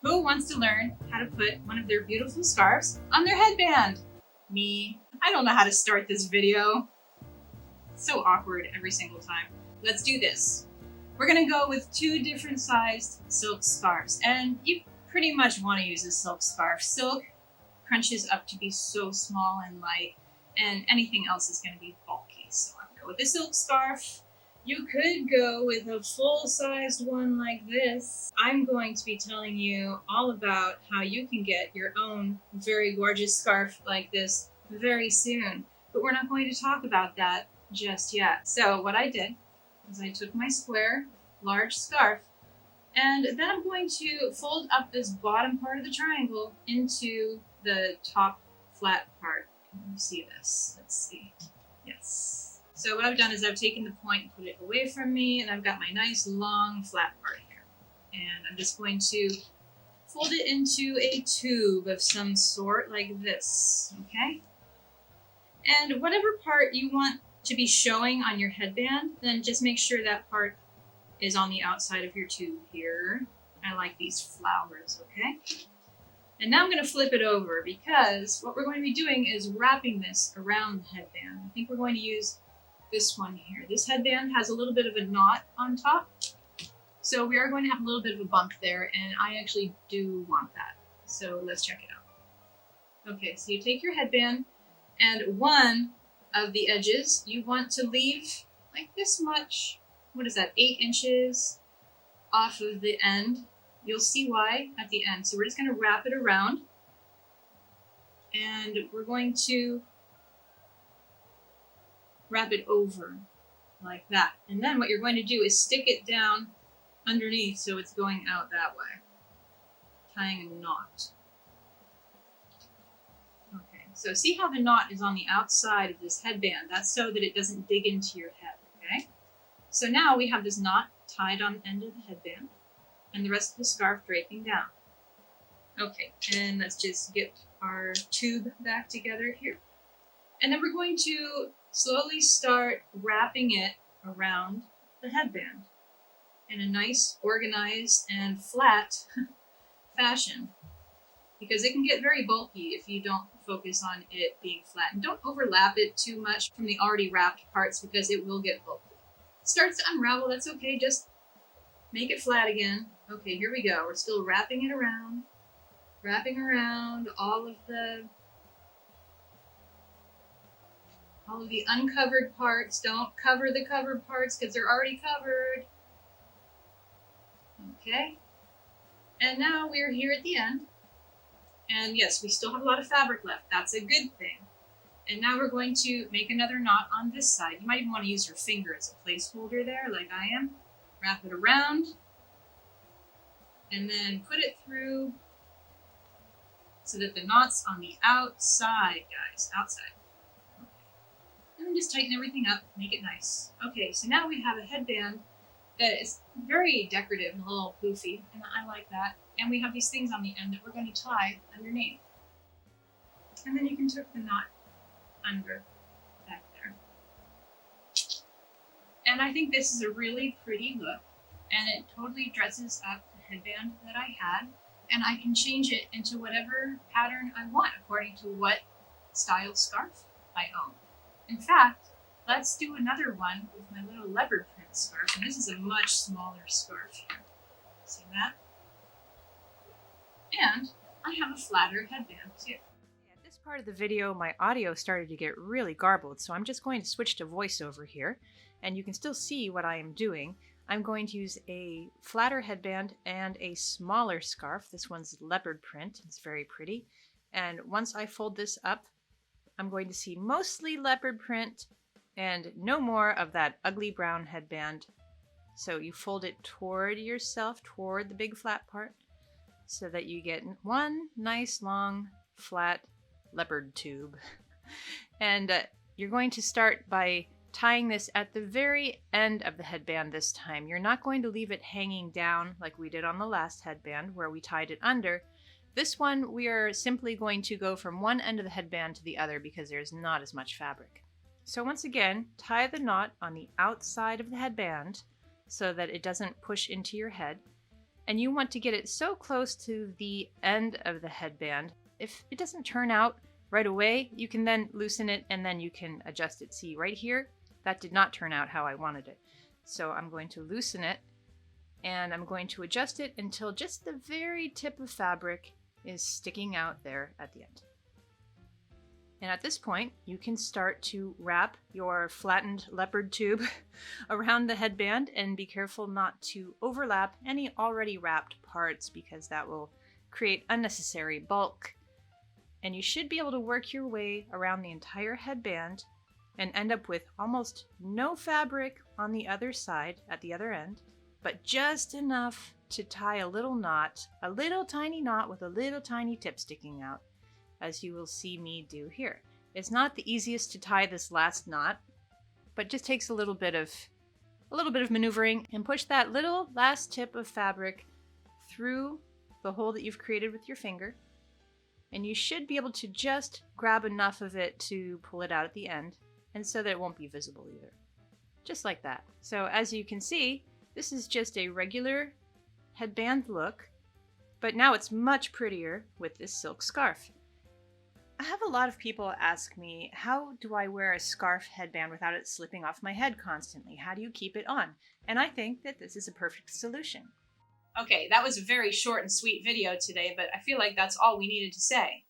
Who wants to learn how to put one of their beautiful scarves on their headband? Me. I don't know how to start this video. It's so awkward every single time. Let's do this. We're gonna go with 2 different sized silk scarves, and you pretty much want to use a silk scarf. Silk crunches up to be so small and light, and anything else is going to be bulky. So I'm going to go with a silk scarf. You could go with a full-sized one like this. I'm going to be telling you all about how you can get your own very gorgeous scarf like this very soon, but we're not going to talk about that just yet. So what I did is I took my square, large scarf, and then I'm going to fold up this bottom part of the triangle into the top flat part. Can you see this? Let's see. Yes. So what I've done is I've taken the point and put it away from me, and I've got my nice long flat part here. And I'm just going to fold it into a tube of some sort like this, okay? And whatever part you want to be showing on your headband, then just make sure that part is on the outside of your tube here. I like these flowers, okay? And now I'm going to flip it over because what we're going to be doing is wrapping this around the headband. I think we're going to use this one here. This headband has a little bit of a knot on top, so we are going to have a little bit of a bump there, and I actually do want that. So let's check it out. Okay, so you take your headband, and one of the edges you want to leave like this much. What is that, 8 inches off of the end? You'll see why at the end. So we're just going to wrap it around, and we're going to wrap it over like that. And then what you're going to do is stick it down underneath so it's going out that way, tying a knot. Okay, so see how the knot is on the outside of this headband? That's so that it doesn't dig into your head, okay? So now we have this knot tied on the end of the headband and the rest of the scarf draping down. Okay, and let's just get our tube back together here. And then we're going to slowly start wrapping it around the headband in a nice, organized, and flat fashion, because it can get very bulky if you don't focus on it being flat. And don't overlap it too much from the already wrapped parts because it will get bulky. Starts to unravel, that's okay, just make it flat again. Okay, here we go. We're still wrapping it around, wrapping around all of the uncovered parts. Don't cover the covered parts because they're already covered. Okay, and now we're here at the end. And yes, we still have a lot of fabric left. That's a good thing. And now we're going to make another knot on this side. You might even want to use your finger as a placeholder there, like I am. Wrap it around, and then put it through so that the knot's on the outside, guys, outside. Okay. And then just tighten everything up, make it nice. Okay, so now we have a headband that is very decorative and a little poofy, and I like that. And we have these things on the end that we're going to tie underneath. And then you can tuck the knot under back there. And I think this is a really pretty look, and it totally dresses up the headband that I had, and I can change it into whatever pattern I want according to what style scarf I own. In fact, let's do another one with my little leopard print scarf, and this is a much smaller scarf here. See that? And I have a flatter headband too. At this part of the video, my audio started to get really garbled, so I'm just going to switch to voiceover here, and you can still see what I am doing. I'm going to use a flatter headband and a smaller scarf. This one's leopard print. It's very pretty. And once I fold this up, I'm going to see mostly leopard print and no more of that ugly brown headband. So you fold it toward yourself, toward the big flat part, so that you get one nice long flat leopard tube. And you're going to start by tying this at the very end of the headband this time. You're not going to leave it hanging down like we did on the last headband where we tied it under. This one we are simply going to go from one end of the headband to the other because there's not as much fabric. So once again, tie the knot on the outside of the headband so that it doesn't push into your head. And you want to get it so close to the end of the headband. If it doesn't turn out right away, you can then loosen it and then you can adjust it. See right here, that did not turn out how I wanted it. So I'm going to loosen it and I'm going to adjust it until just the very tip of fabric is sticking out there at the end. And at this point, you can start to wrap your flattened leopard tube around the headband and be careful not to overlap any already wrapped parts because that will create unnecessary bulk. And you should be able to work your way around the entire headband and end up with almost no fabric on the other side at the other end, but just enough to tie a little knot, a little tiny knot with a little tiny tip sticking out, as you will see me do here. It's not the easiest to tie this last knot, but just takes a little bit of maneuvering, and push that little last tip of fabric through the hole that you've created with your finger. And you should be able to just grab enough of it to pull it out at the end, and so that it won't be visible either. Just like that. So as you can see, this is just a regular headband look, but now it's much prettier with this silk scarf. I have a lot of people ask me, how do I wear a scarf headband without it slipping off my head constantly? How do you keep it on? And I think that this is a perfect solution. Okay, that was a very short and sweet video today, but I feel like that's all we needed to say.